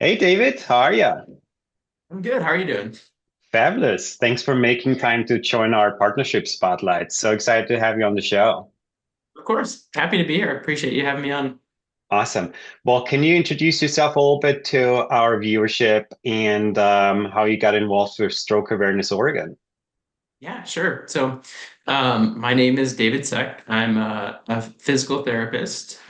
Hey David, how are you? I'm good. How are you doing? Fabulous. Thanks for making time to join our partnership spotlight. So excited to have you on the show. Of course. Happy to be here. Appreciate you having me on. Awesome. Well, can you introduce yourself a little bit to our viewership and how you got involved with Stroke Awareness Oregon? Yeah, sure. My name is David Seck. I'm a physical therapist.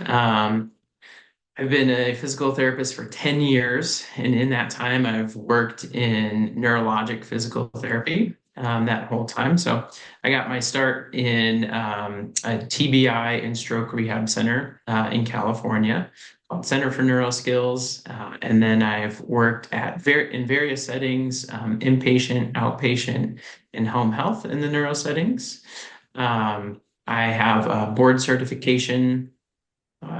I've been a physical therapist for 10 years, and in that time, I've worked in neurologic physical therapy that whole time. So I got my start in a TBI and stroke rehab center in California called Center for Neuro Skills. And then I've worked in various settings, inpatient, outpatient, and home health in the neuro settings. I have a board certification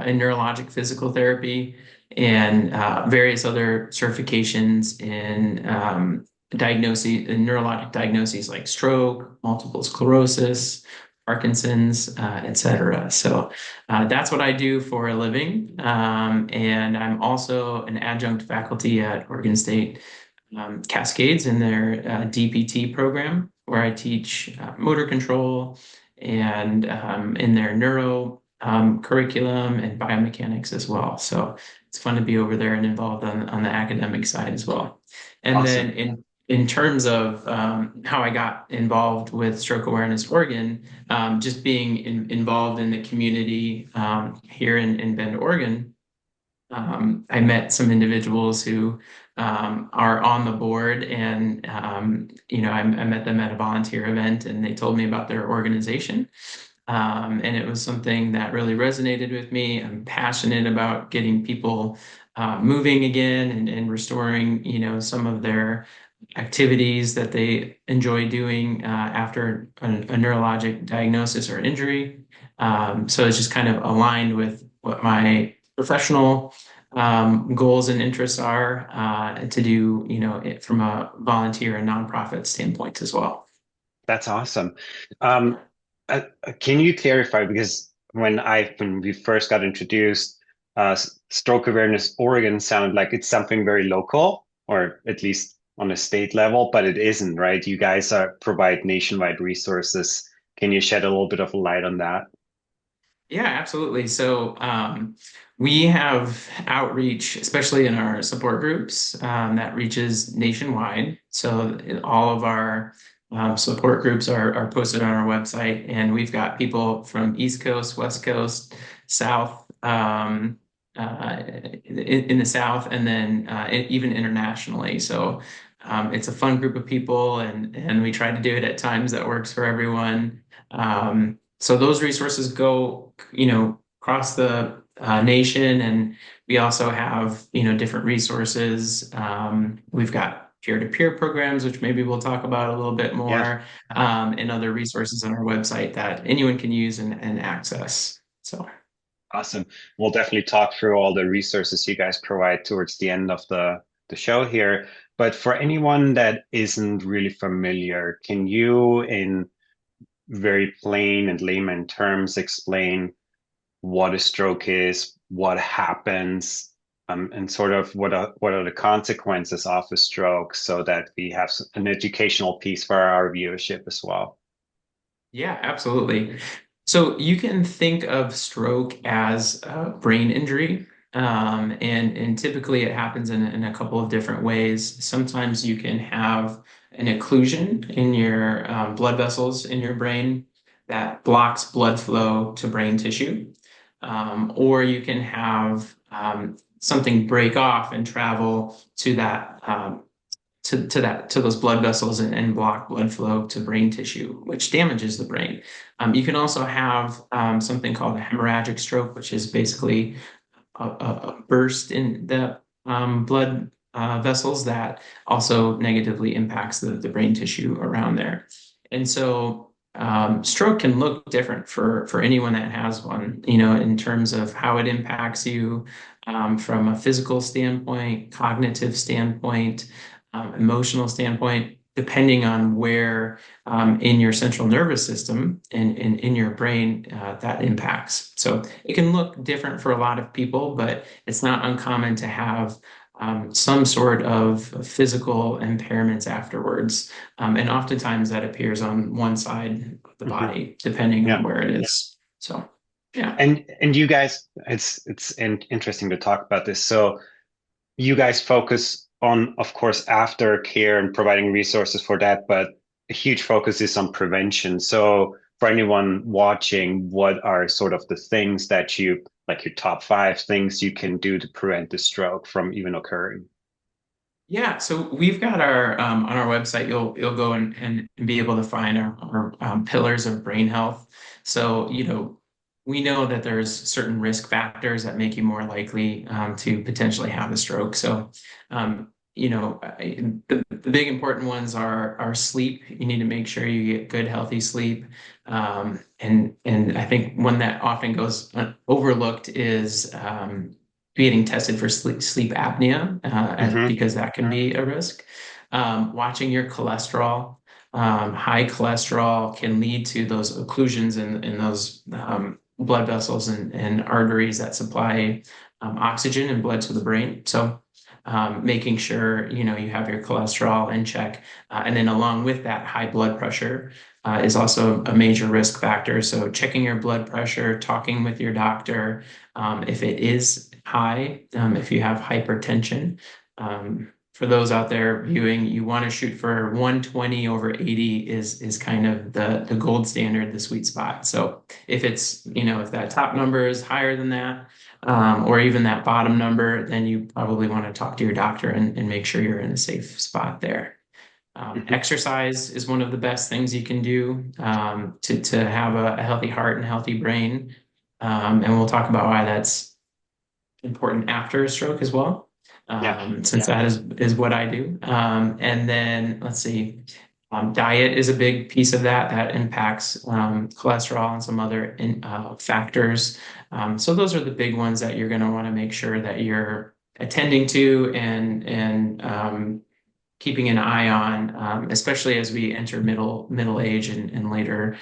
in neurologic physical therapy and various other certifications in diagnoses, in neurologic diagnoses like stroke, multiple sclerosis, Parkinson's, et cetera. That's what I do for a living. And I'm also an adjunct faculty at Oregon State Cascades in their DPT program, where I teach motor control and in their neuro curriculum and biomechanics as well. So it's fun to be over there and involved on the academic side as well. And then Awesome. in terms of how I got involved with Stroke Awareness Oregon, just being involved in the community here in Bend, Oregon. I met some individuals who are on the board, and I met them at a volunteer event, and they told me about their organization. And it was something that really resonated with me. I'm passionate about getting people moving again and restoring, some of their activities that they enjoy doing after a neurologic diagnosis or injury. So it's just kind of aligned with what my professional goals and interests are to do, it from a volunteer and nonprofit standpoint as well. That's awesome. Um, can you clarify, because when we first got introduced, Stroke Awareness Oregon sounded like it's something very local, or at least on a state level, but it isn't, right? You guys provide nationwide resources. Can you shed a little bit of light on that? Yeah, absolutely. We have outreach, especially in our support groups, that reaches nationwide. So all of our support groups are posted on our website, and we've got people from East Coast, West Coast, South, in the South, and then even internationally. It's a fun group of people, and we try to do it at times that works for everyone. So those resources go, across the nation, and we also have, different resources. We've got peer-to-peer programs, which maybe we'll talk about a little bit Yeah. more, and other resources on our website that anyone can use and access. So. Awesome. We'll definitely talk through all the resources you guys provide towards the end of the show here. But for anyone that isn't really familiar, can you, in very plain and layman terms, explain what a stroke is, what happens, and sort of what are the consequences of a stroke, so that we have an educational piece for our viewership as well? Yeah, absolutely. So you can think of stroke as a brain injury, and typically it happens in a couple of different ways. Sometimes you can have an occlusion in your blood vessels in your brain that blocks blood flow to brain tissue, or you can have something break off and travel to to those blood vessels and block blood flow to brain tissue, which damages the brain. You can also have something called a hemorrhagic stroke, which is basically a burst in the blood vessels that also negatively impacts the brain tissue around there. Stroke can look different for anyone that has one, in terms of how it impacts you from a physical standpoint, cognitive standpoint, emotional standpoint, depending on where in your central nervous system and in your brain that impacts. So it can look different for a lot of people, but it's not uncommon to have some sort of physical impairments afterwards. And oftentimes that appears on one side of the Hmm. body, depending on Yeah. where it is. So, yeah. And you guys, interesting to talk about this. So you guys focus on, of course, aftercare and providing resources for that, but a huge focus is on prevention. So for anyone watching, what are sort of the things that you, like your top five things you can do to prevent the stroke from even occurring? Yeah, so we've got our on our website. You'll go and be able to find our pillars of brain health. So we know that there's certain risk factors that make you more likely to potentially have a stroke. So the big important ones are sleep. You need to make sure you get good healthy sleep. And I think one that often goes overlooked is getting tested for sleep apnea, Hmm. because that can be a risk. Watching your cholesterol. High cholesterol can lead to those occlusions in those blood vessels and arteries that supply oxygen and blood to the brain. So making sure you have your cholesterol in check, and then along with that, high blood pressure is also a major risk factor. So checking your blood pressure, talking with your doctor if it is high, if you have hypertension. For those out there viewing, you want to shoot for 120 over 80 is kind of the gold standard, the sweet spot. So if it's, if that top number is higher than that, or even that bottom number, then you probably want to talk to your doctor and make sure you're in a safe spot there. Hmm. Exercise is one of the best things you can do to have a healthy heart and healthy brain. And we'll talk about why that's important after a stroke as well, Yeah. since that is what I do. And then let's see, diet is a big piece of that that impacts cholesterol and some other factors. So those are the big ones that you're going to want to make sure that you're attending to and keeping an eye on, especially as we enter middle age and later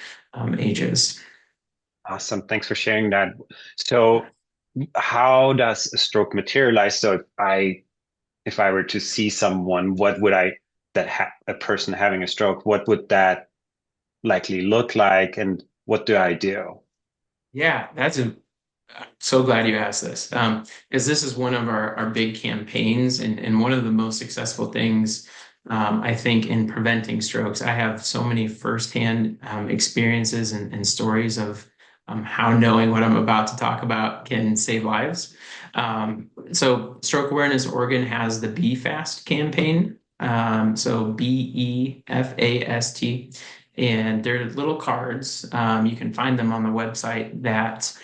ages. Awesome. Thanks for sharing that. So how does a stroke materialize? So if I were to see someone, what would I that ha a person having a stroke, what would that likely look like, and what do I do? Yeah, I'm so glad you asked this. As this is one of our big campaigns and one of the most successful things, I think, in preventing strokes. I have so many firsthand experiences and stories of how knowing what I'm about to talk about can save lives. So Stroke Awareness Oregon has the Be Fast campaign. So BEFAST. And they're little cards. You can find them on the website that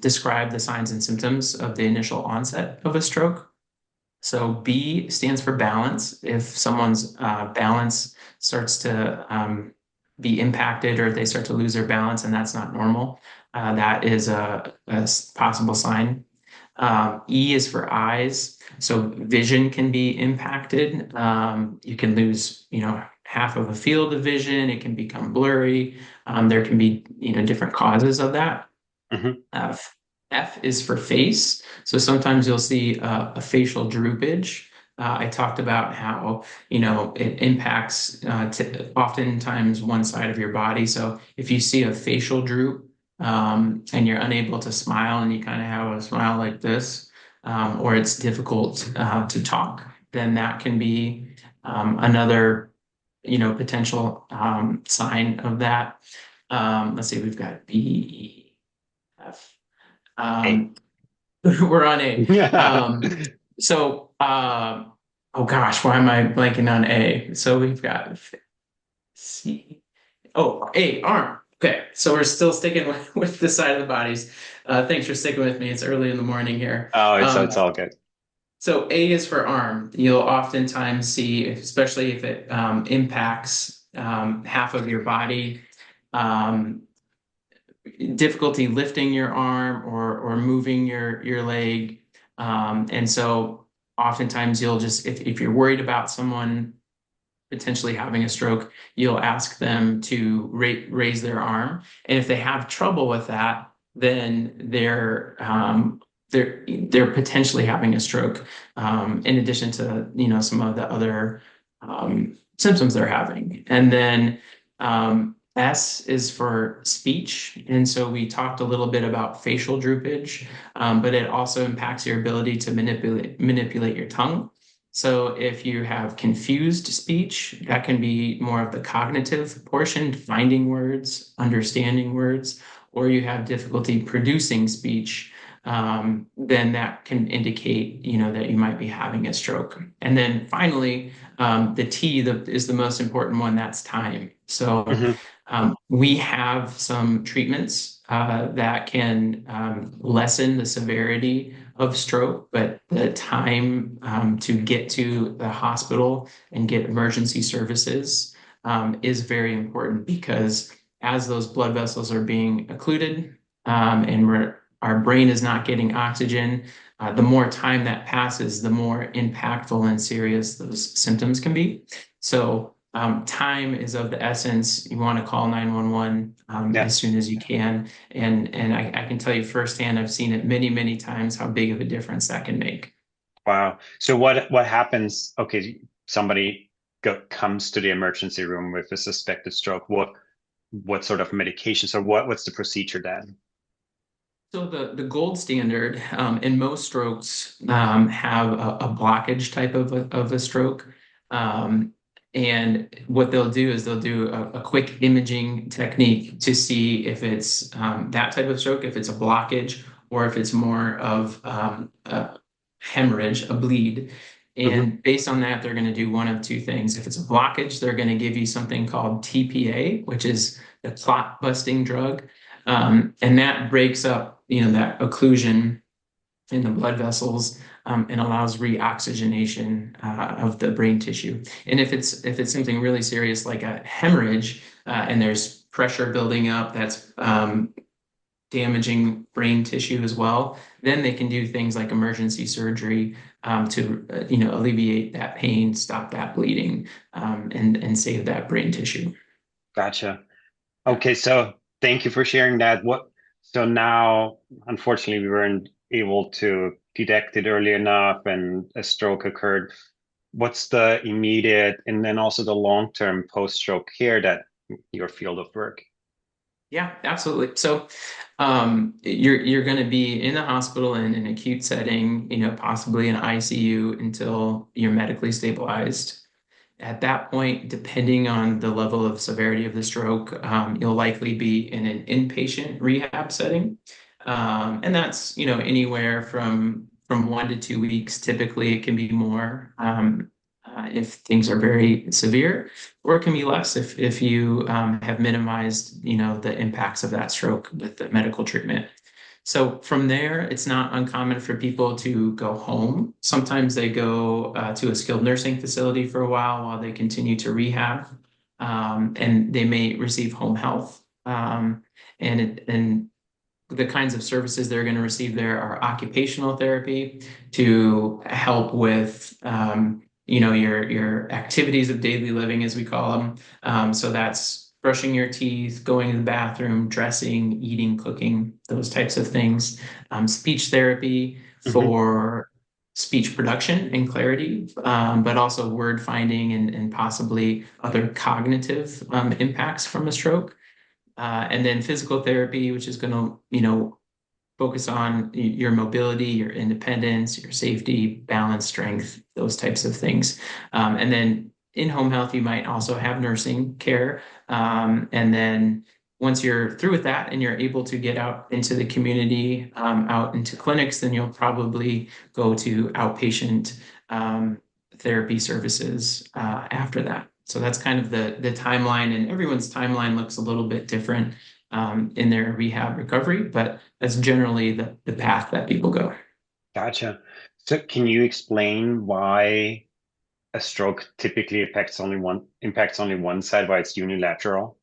describe the signs and symptoms of the initial onset of a stroke. So B stands for balance. If someone's balance starts to be impacted or they start to lose their balance and that's not normal, that is a possible sign. E is for eyes. So vision can be impacted. You can lose, half of a field of vision. It can become blurry. There can be, different causes of that. Hmm. F. F is for face. So sometimes you'll see a facial droopage. I talked about how, it impacts oftentimes one side of your body. So if you see a facial droop and you're unable to smile and you kind of have a smile like this, or it's difficult to talk, then that can be another, potential sign of that. Let's see, we've got B, E, F. Hey. Um, we're on A. Yeah. Oh gosh, why am I blanking on A? So we've got C. Oh, A, arm. Okay, so we're still sticking with this side of the bodies. Thanks for sticking with me. It's early in the morning here. Oh, it's all good. So A is for arm. You'll oftentimes see, especially if it impacts half of your body, um, difficulty lifting your arm or moving your leg. And so oftentimes you'll just if you're worried about someone potentially having a stroke, you'll ask them to raise their arm. And if they have trouble with that, then they're they're potentially having a stroke, in addition to some of the other symptoms they're having. And then S is for speech, and so we talked a little bit about facial droopage, but it also impacts your ability to manipulate your tongue. So if you have confused speech, that can be more of the cognitive portion, finding words, understanding words, or you have difficulty producing speech, then that can indicate, that you might be having a stroke. And then finally, the T is the most important one. That's time. So Hmm. we have some treatments that can lessen the severity of stroke, but the time to get to the hospital and get emergency services is very important because as those blood vessels are being occluded and our brain is not getting oxygen, the more time that passes, the more impactful and serious those symptoms can be. So time is of the essence. You want to call 911 Yeah. as soon as you can. And I can tell you firsthand, I've seen it many, many times how big of a difference that can make. Wow. So what happens? Okay, somebody comes to the emergency room with a suspected stroke. What sort of medications or what's the procedure then? So the gold standard in most strokes have a blockage type of a stroke. Um, and what they'll do is they'll do a quick imaging technique to see if it's that type of stroke, if it's a blockage, or if it's more of a hemorrhage, a bleed. Hmm. And based on that, they're going to do one of two things. If it's a blockage, they're going to give you something called TPA, which is the clot busting drug. And that breaks up, that occlusion in the blood vessels and allows reoxygenation of the brain tissue. And if it's something really serious like a hemorrhage and there's pressure building up that's damaging brain tissue as well, then they can do things like emergency surgery to alleviate that pain, stop that bleeding, and save that brain tissue. Gotcha. Yeah. Okay, so thank you for sharing that. So now, unfortunately, we weren't able to detect it early enough and a stroke occurred. What's the immediate and then also the long-term post-stroke care that your field of work? Yeah, absolutely. So, you're going to be in the hospital in an acute setting, possibly in ICU until you're medically stabilized. At that point, depending on the level of severity of the stroke, you'll likely be in an inpatient rehab setting, and that's anywhere from 1 to 2 weeks. Typically, it can be more if things are very severe, or it can be less if you have minimized the impacts of that stroke with the medical treatment. So from there, it's not uncommon for people to go home. Sometimes they go to a skilled nursing facility for a while they continue to rehab, and they may receive home health. And the kinds of services they're going to receive there are occupational therapy to help with your activities of daily living, as we call them. So that's brushing your teeth, going to the bathroom, dressing, eating, cooking, those types of things. Speech therapy Hmm. for speech production and clarity, but also word finding and possibly other cognitive impacts from a stroke. And then physical therapy, which is going to, focus on your mobility, your independence, your safety, balance, strength, those types of things. And then in home health, you might also have nursing care. And then once you're through with that and you're able to get out into the community, out into clinics, then you'll probably go to outpatient therapy services after that. So that's kind of the timeline, and everyone's timeline looks a little bit different in their rehab recovery, but that's generally the path that people go. Gotcha. So can you explain why a stroke typically impacts only one side, why it's unilateral?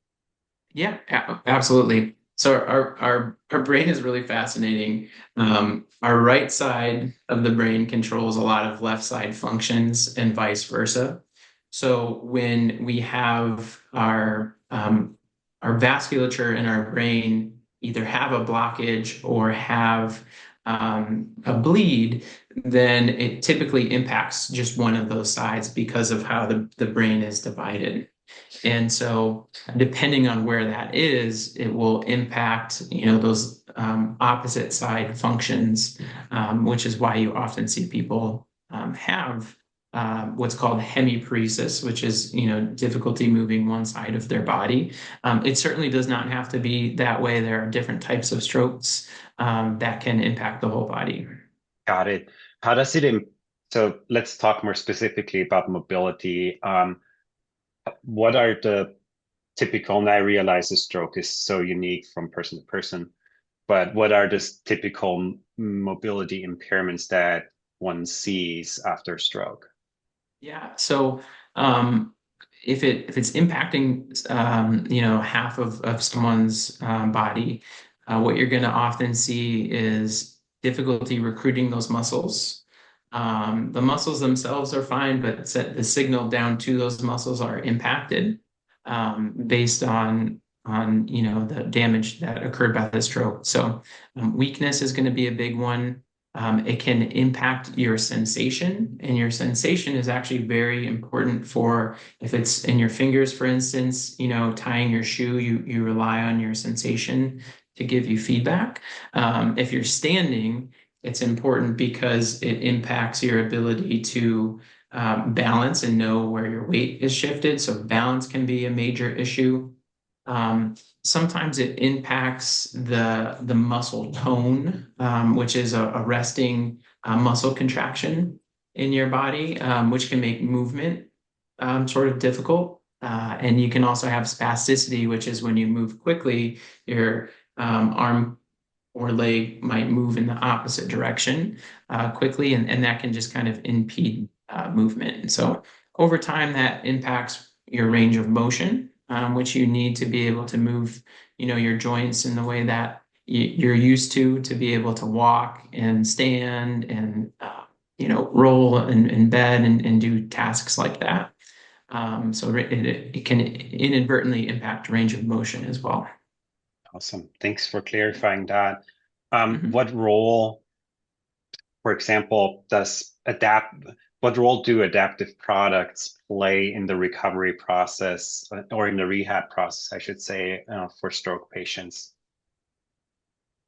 Yeah, absolutely. So our brain is really fascinating. Our right side of the brain controls a lot of left side functions and vice versa. So when we have our vasculature in our brain either have a blockage or have a bleed, then it typically impacts just one of those sides because of how the brain is divided. And so, depending on where that is, it will impact, those opposite side functions, which is why you often see people have what's called hemiparesis, which is, difficulty moving one side of their body. It certainly does not have to be that way. There are different types of strokes that can impact the whole body. Got it. How does it so let's talk more specifically about mobility. What are the typical, and I realize the stroke is so unique from person to person, but what are the typical mobility impairments that one sees after stroke? Yeah. So if it's impacting half of someone's body, what you're going to often see is difficulty recruiting those muscles. The muscles themselves are fine, but the signal down to those muscles are impacted based on the damage that occurred by the stroke. So weakness is going to be a big one. It can impact your sensation, and your sensation is actually very important for if it's in your fingers, for instance, tying your shoe, you rely on your sensation to give you feedback. If you're standing, it's important because it impacts your ability to balance and know where your weight is shifted. So balance can be a major issue. Sometimes it impacts the muscle tone, which is a resting muscle contraction in your body, which can make movement sort of difficult. And you can also have spasticity, which is when you move quickly, your arm or leg might move in the opposite direction quickly, and that can just kind of impede movement. And so over time, that impacts your range of motion, which you need to be able to move, your joints in the way that you're used to be able to walk and stand and roll in bed and do tasks like that. So it can inadvertently impact range of motion as well. Awesome. Thanks for clarifying that. Mhm. What role, for example, what role do adaptive products play in the recovery process or in the rehab process, I should say, for stroke patients?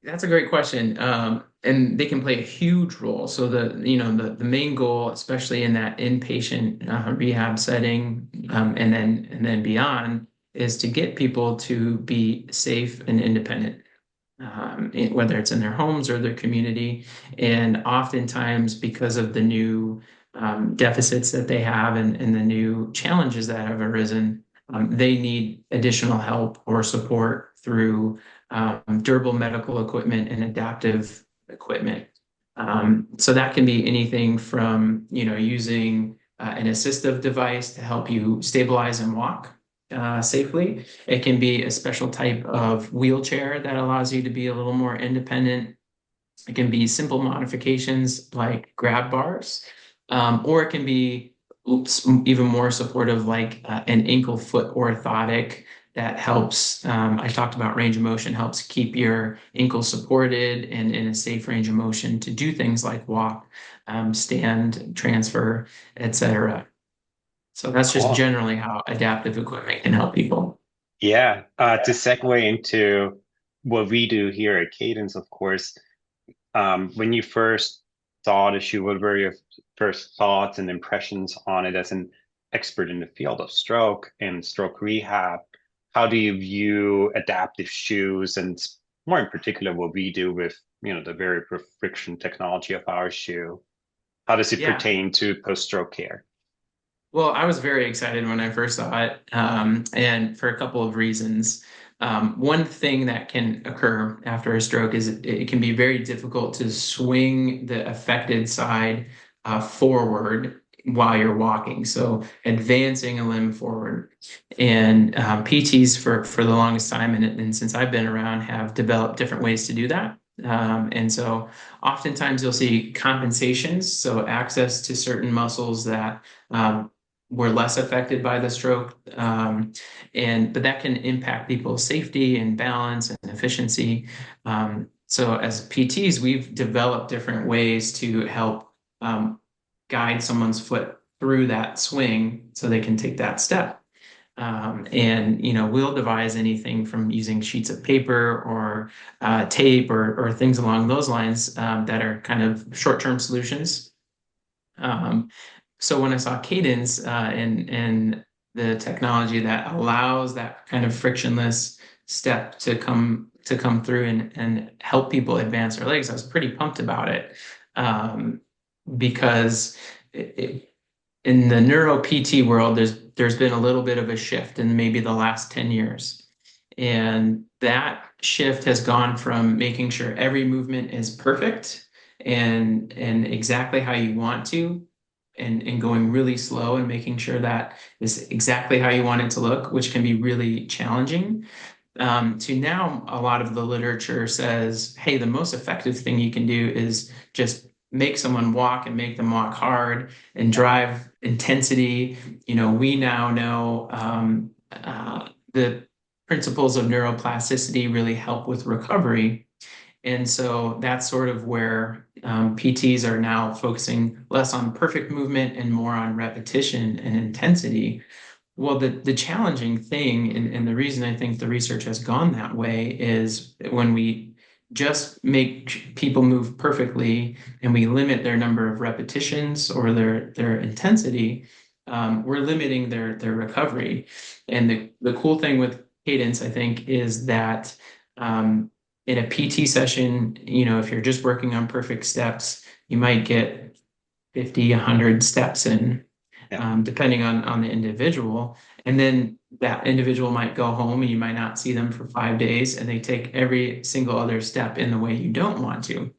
That's a great question. And they can play a huge role. So the main goal, especially in that inpatient rehab setting, and then beyond, is to get people to be safe and independent, whether it's in their homes or their community. And oftentimes, because of the new deficits that they have and the new challenges that have arisen, they need additional help or support through durable medical equipment and adaptive equipment. So that can be anything from, using an assistive device to help you stabilize and walk safely. It can be a special type of wheelchair that allows you to be a little more independent. It can be simple modifications like grab bars, or it can be even more supportive, like an ankle foot orthotic that helps. I talked about range of motion, helps keep your ankle supported and in a safe range of motion to do things like walk, stand, transfer, etc. So that's just Cool. generally how adaptive equipment can help people. Yeah. To segue into what we do here at Cadence, of course, when you first saw the shoe, what were your first thoughts and impressions on it as an expert in the field of stroke and stroke rehab? How do you view adaptive shoes and more in particular what we do with, the very friction technology of our shoe? How does it Yeah. pertain to post-stroke care? Well, I was very excited when I first saw it, and for a couple of reasons. One thing that can occur after a stroke is it can be very difficult to swing the affected side forward while you're walking. So advancing a limb forward. And PTs for the longest time, and since I've been around, have developed different ways to do that. And so oftentimes you'll see compensations, so access to certain muscles that were less affected by the stroke. But that can impact people's safety and balance and efficiency. So as PTs, we've developed different ways to help um, guide someone's foot through that swing so they can take that step. And we'll devise anything from using sheets of paper or tape or things along those lines that are kind of short-term solutions. Um, so when I saw Cadence and the technology that allows that kind of frictionless step to come through and help people advance their legs, I was pretty pumped about it because in the neuro PT world, there's been a little bit of a shift in maybe the last 10 years. And that shift has gone from making sure every movement is perfect and exactly how you want to, and going really slow and making sure that is exactly how you want it to look, which can be really challenging. To now, a lot of the literature says, hey, the most effective thing you can do is just make someone walk and make them walk hard and Yeah. drive intensity. We now know the principles of neuroplasticity really help with recovery. And so that's sort of where PTs are now focusing less on perfect movement and more on repetition and intensity. Well, the challenging thing, and the reason I think the research has gone that way, is when we just make people move perfectly and we limit their number of repetitions or their intensity, we're limiting their recovery. And the cool thing with Cadence, I think, is that in a PT session, if you're just working on perfect steps, you might get 50, 100 steps in, Yeah. depending on the individual. And then that individual might go home and you might not see them for 5 days and they take every single other step in the way you don't want to.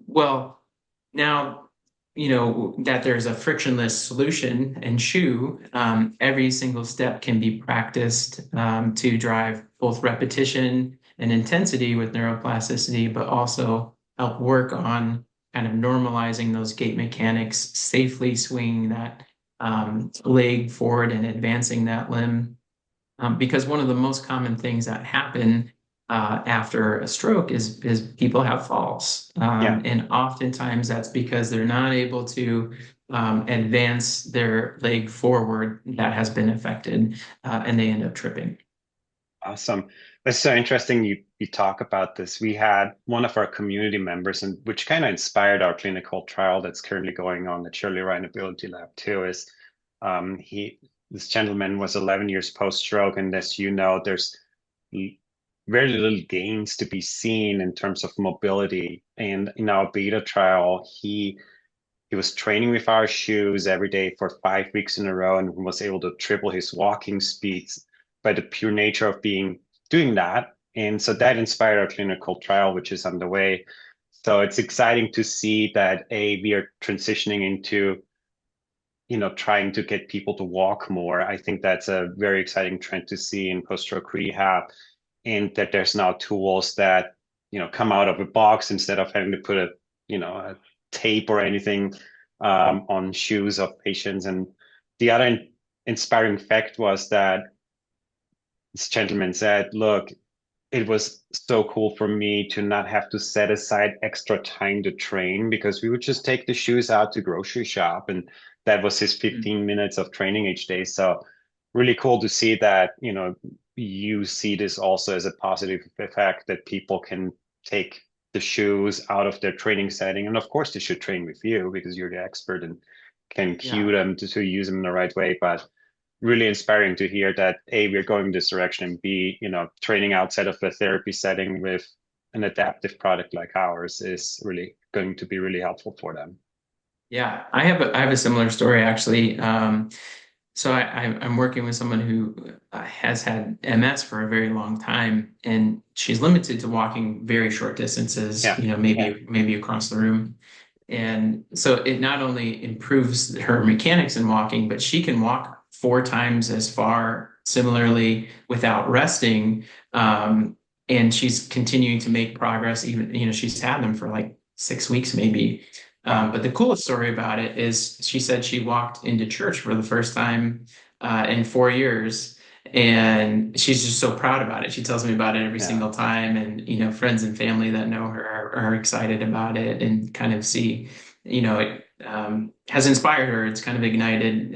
Well, now, that there's a frictionless solution and shoe, every single step can be practiced to drive both repetition and intensity with neuroplasticity, but also help work on kind of normalizing those gait mechanics, safely swinging that leg forward and advancing that limb. Because one of the most common things that happen after a stroke is people have falls, Yeah. and oftentimes that's because they're not able to advance their leg forward that has been affected, and they end up tripping. Awesome. It's so interesting you talk about this. We had one of our community members, and which kind of inspired our clinical trial that's currently going on at Shirley Ryan Ability Lab too, is he this gentleman was 11 years post-stroke, and as you know, there's l- very little gains to be seen in terms of mobility. And in our beta trial, he was training with our shoes every day for 5 weeks in a row and was able to triple his walking speeds by the pure nature of being doing that. And so that inspired our clinical trial, which is underway. So it's exciting to see that we are transitioning into, trying to get people to walk more. I think that's a very exciting trend to see in post-stroke rehab, and that there's now tools that, come out of a box instead of having to put a tape or anything on shoes of patients. And the other inspiring fact was that this gentleman said, look, it was so cool for me to not have to set aside extra time to train because we would just take the shoes out to grocery shop, and that was his 15 minutes of training each day. So really cool to see that, you see this also as a positive effect that people can take the shoes out of their training setting. And of course they should train with you because you're the expert and can cue Yeah. them to use them in the right way. But really inspiring to hear that A, we're going this direction, and B, training outside of the therapy setting with an adaptive product like ours is really going to be really helpful for them. Yeah, I have a similar story actually. So I'm working with someone who has had MS for a very long time, and she's limited to walking very short distances, Yeah, maybe across the room. And so it not only improves her mechanics in walking, but she can walk 4 times as far similarly without resting. And she's continuing to make progress, even, she's had them for like 6 weeks maybe. wow. But the coolest story about it is she said she walked into church for the first time in 4 years. And she's just so proud about it. She tells me about it every Yeah. single time. And, friends and family that know her are excited about it and kind of see, it has inspired her. It's kind of ignited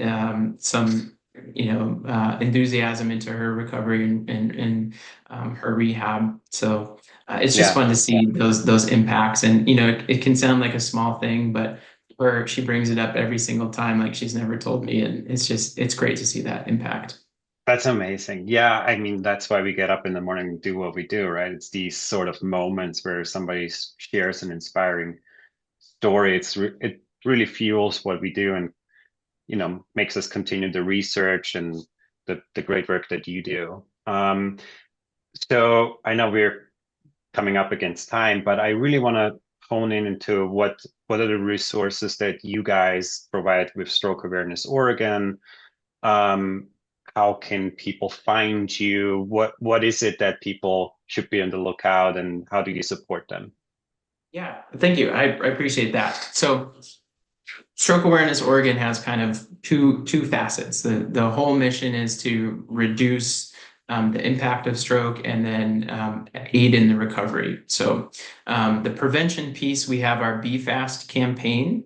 some, enthusiasm into her recovery and her rehab. So it's just Yeah. fun to see those impacts. And, it can sound like a small thing, but she brings it up every single time, like she's never told me. And it's great to see that impact. That's amazing. Yeah, I mean, that's why we get up in the morning and do what we do, right? It's these sort of moments where somebody shares an inspiring story. It really fuels what we do and, makes us continue the research and the great work that you do. So I know we're coming up against time, but I really want to hone in into what are the resources that you guys provide with Stroke Awareness Oregon. um, how can people find you? What is it that people should be on the lookout, and how do you support them? Yeah, thank you. I appreciate that. So Stroke Awareness Oregon has kind of two facets. The whole mission is to reduce the impact of stroke and then aid in the recovery. So the prevention piece, we have our Be Fast campaign.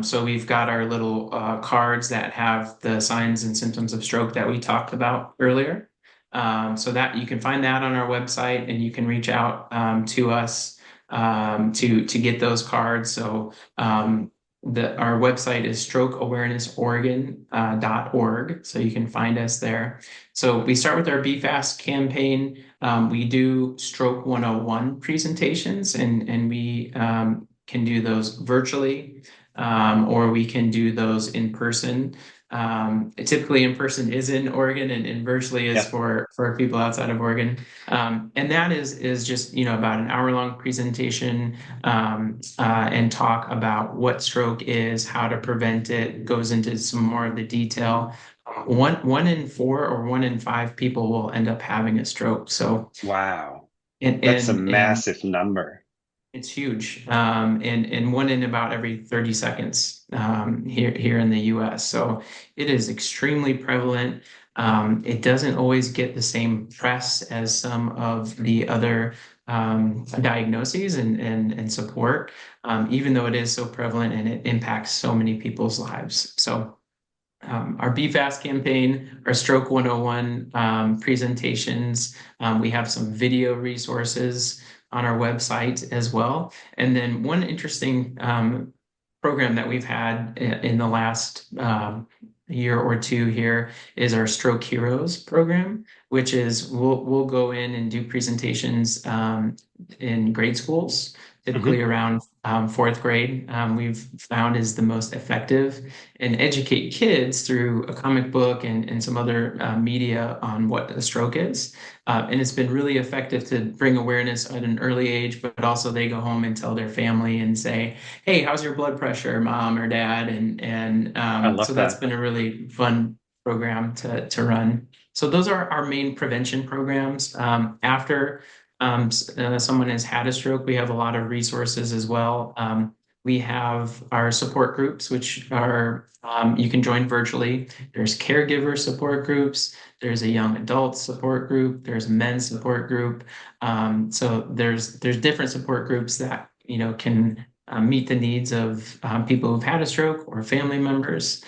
So we've got our little cards that have the signs and symptoms of stroke that we talked about earlier. So that you can find that on our website, and you can reach out to us to get those cards. So our website is strokeawarenessaoregon.org, so you can find us there. So we start with our Be Fast campaign. We do Stroke 101 presentations, and we can do those virtually, or we can do those in person. Typically, in person is in Oregon, and virtually is Yeah. for people outside of Oregon. And that is just about an hour long presentation, and talk about what stroke is, how to prevent it, goes into some more of the detail. One in four or one in five people will end up having a stroke. So Wow. That's a and massive number. it's huge, and one in about every 30 seconds here in the U.S. So it is extremely prevalent. It doesn't always get the same press as some of the other diagnoses and support, even though it is so prevalent and it impacts so many people's lives. So our Be Fast campaign, our Stroke 101 presentations. We have some video resources on our website as well. And then one interesting program that we've had in the last year or two here is our Stroke Heroes program, which is we'll go in and do presentations in grade schools, typically Hmm. around fourth grade. We've found is the most effective, and educate kids through a comic book and some other media on what a stroke is. And it's been really effective to bring awareness at an early age, but also they go home and tell their family and say, "Hey, how's your blood pressure, mom or dad?" And I so love that's that. been a really fun program to run. So those are our main prevention programs. After someone has had a stroke, we have a lot of resources as well. We have our support groups, which are you can join virtually. There's caregiver support groups. There's a young adult support group. There's a men's support group. So there's different support groups that can meet the needs of people who've had a stroke or family members,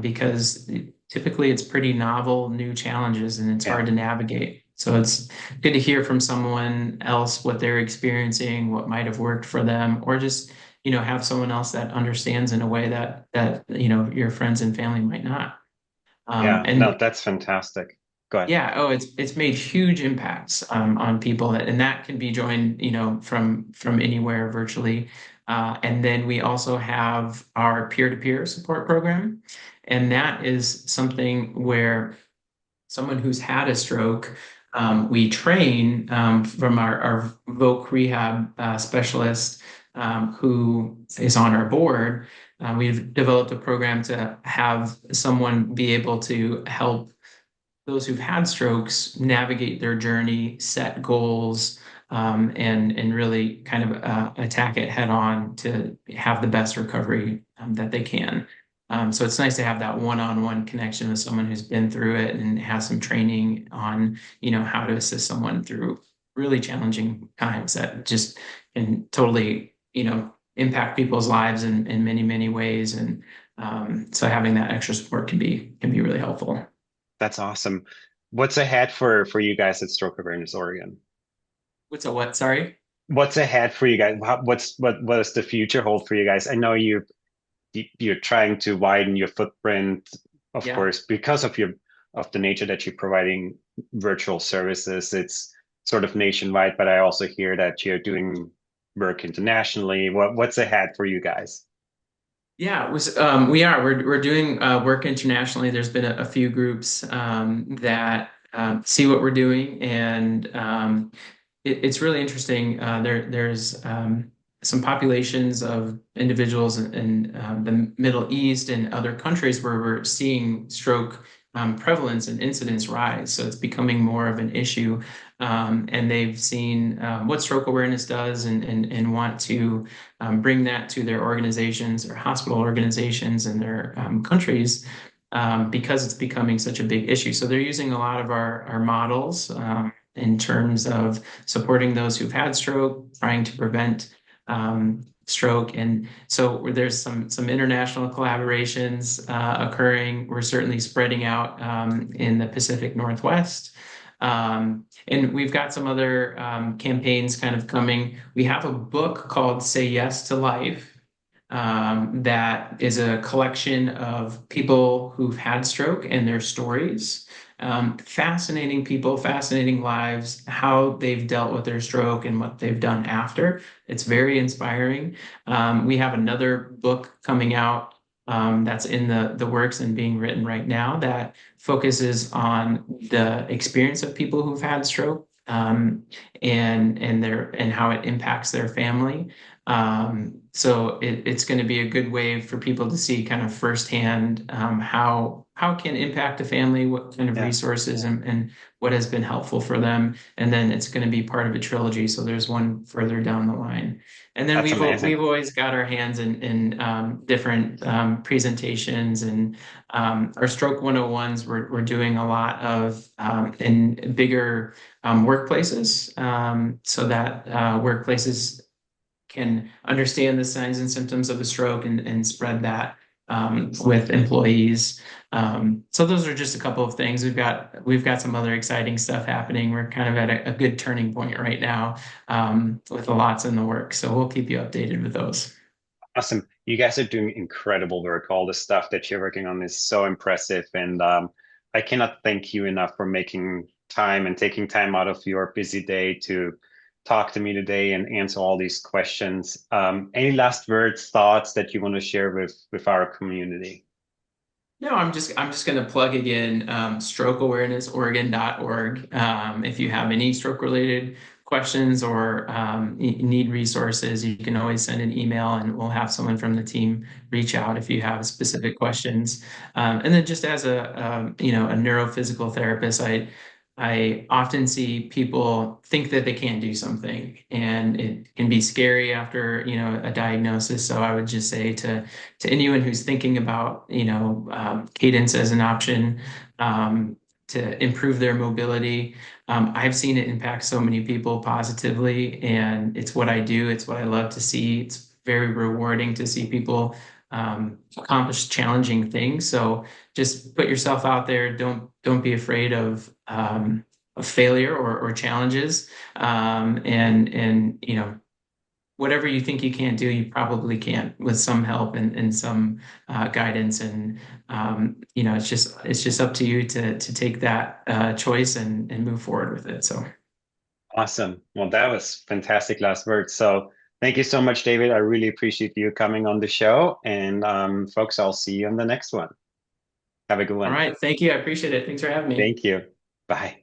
because typically it's pretty novel, new challenges, and it's Yeah. hard to navigate. So it's good to hear from someone else what they're experiencing, what might have worked for them, or just have someone else that understands in a way that your friends and family might not. Yeah. No, And that's fantastic. Go ahead. yeah, oh, it's made huge impacts on people, and that can be joined, from anywhere virtually. And then we also have our peer-to-peer support program, and that is something where someone who's had a stroke, we train from our voc rehab specialist, who is on our board. We've developed a program to have someone be able to help those who've had strokes navigate their journey, set goals, and really kind of attack it head on to have the best recovery that they can. So it's nice to have that one-on-one connection with someone who's been through it and has some training on, how to assist someone through really challenging times that just can totally, impact people's lives in many, many ways. And so having that extra support can be really helpful. That's awesome. What's ahead for you guys at Stroke Awareness Oregon? What's a what? Sorry. What's ahead for you guys? What does the future hold for you guys? I know you're trying to widen your footprint, of Yeah. course, because of the nature that you're providing virtual services. It's sort of nationwide, but I also hear that you're doing work internationally. What's ahead for you guys? Yeah, we're doing work internationally. There's been a few groups that see what we're doing, and it's really interesting. There's some populations of individuals in the Middle East and other countries where we're seeing stroke prevalence and incidence rise. So it's becoming more of an issue. And they've seen what stroke awareness does and want to bring that to their organizations or hospital organizations and their countries because it's becoming such a big issue. So they're using a lot of our models in terms of supporting those who've had stroke, trying to prevent stroke. And so there's some international collaborations occurring. We're certainly spreading out in the Pacific Northwest. And we've got some other campaigns kind of coming. We have a book called Say Yes to Life that is a collection of people who've had stroke and their stories. Fascinating people, fascinating lives, how they've dealt with their stroke and what they've done after. It's very inspiring. We have another book coming out that's in the works and being written right now that focuses on the experience of people who've had stroke and how it impacts their family. So it's going to be a good way for people to see kind of firsthand how it can impact a family, what kind of Yeah, resources and what has been helpful for them. And then it's going to be part of a trilogy. So there's one further down the line. And then that's we've amazing. always got our hands in different presentations and our Stroke 101s. We're doing a lot of in bigger workplaces so that workplaces can understand the signs and symptoms of a stroke and spread that with employees. So those are just a couple of things. We've got some other exciting stuff happening. We're kind of at a good turning point right now with lots in the work. So we'll keep you updated with those. Awesome. You guys are doing incredible work. All the stuff that you're working on is so impressive. And I cannot thank you enough for making time and taking time out of your busy day to talk to me today and answer all these questions. Any last words, thoughts that you want to share with our community? No, I'm just going to plug again strokeawarenessoregon.org. If you have any stroke related questions or need resources, you can always send an email and we'll have someone from the team reach out if you have specific questions. And then just as a neurophysical therapist, I often see people think that they can't do something, and it can be scary after, a diagnosis. So I would just say to anyone who's thinking about, cadence as an option to improve their mobility. I've seen it impact so many people positively, and it's what I do. It's what I love to see. It's very rewarding to see people accomplish challenging things. So just put yourself out there. Don't be afraid of failure or challenges. And whatever you think you can't do, you probably can't with some help and some guidance. And it's just up to you to take that choice and move forward with it. So, Awesome. Well, that was fantastic last words. So thank you so much, David. I really appreciate you coming on the show. And folks, I'll see you on the next one. Have a good all one. right. Thank you. I appreciate it. Thanks for having me. Thank you. Bye.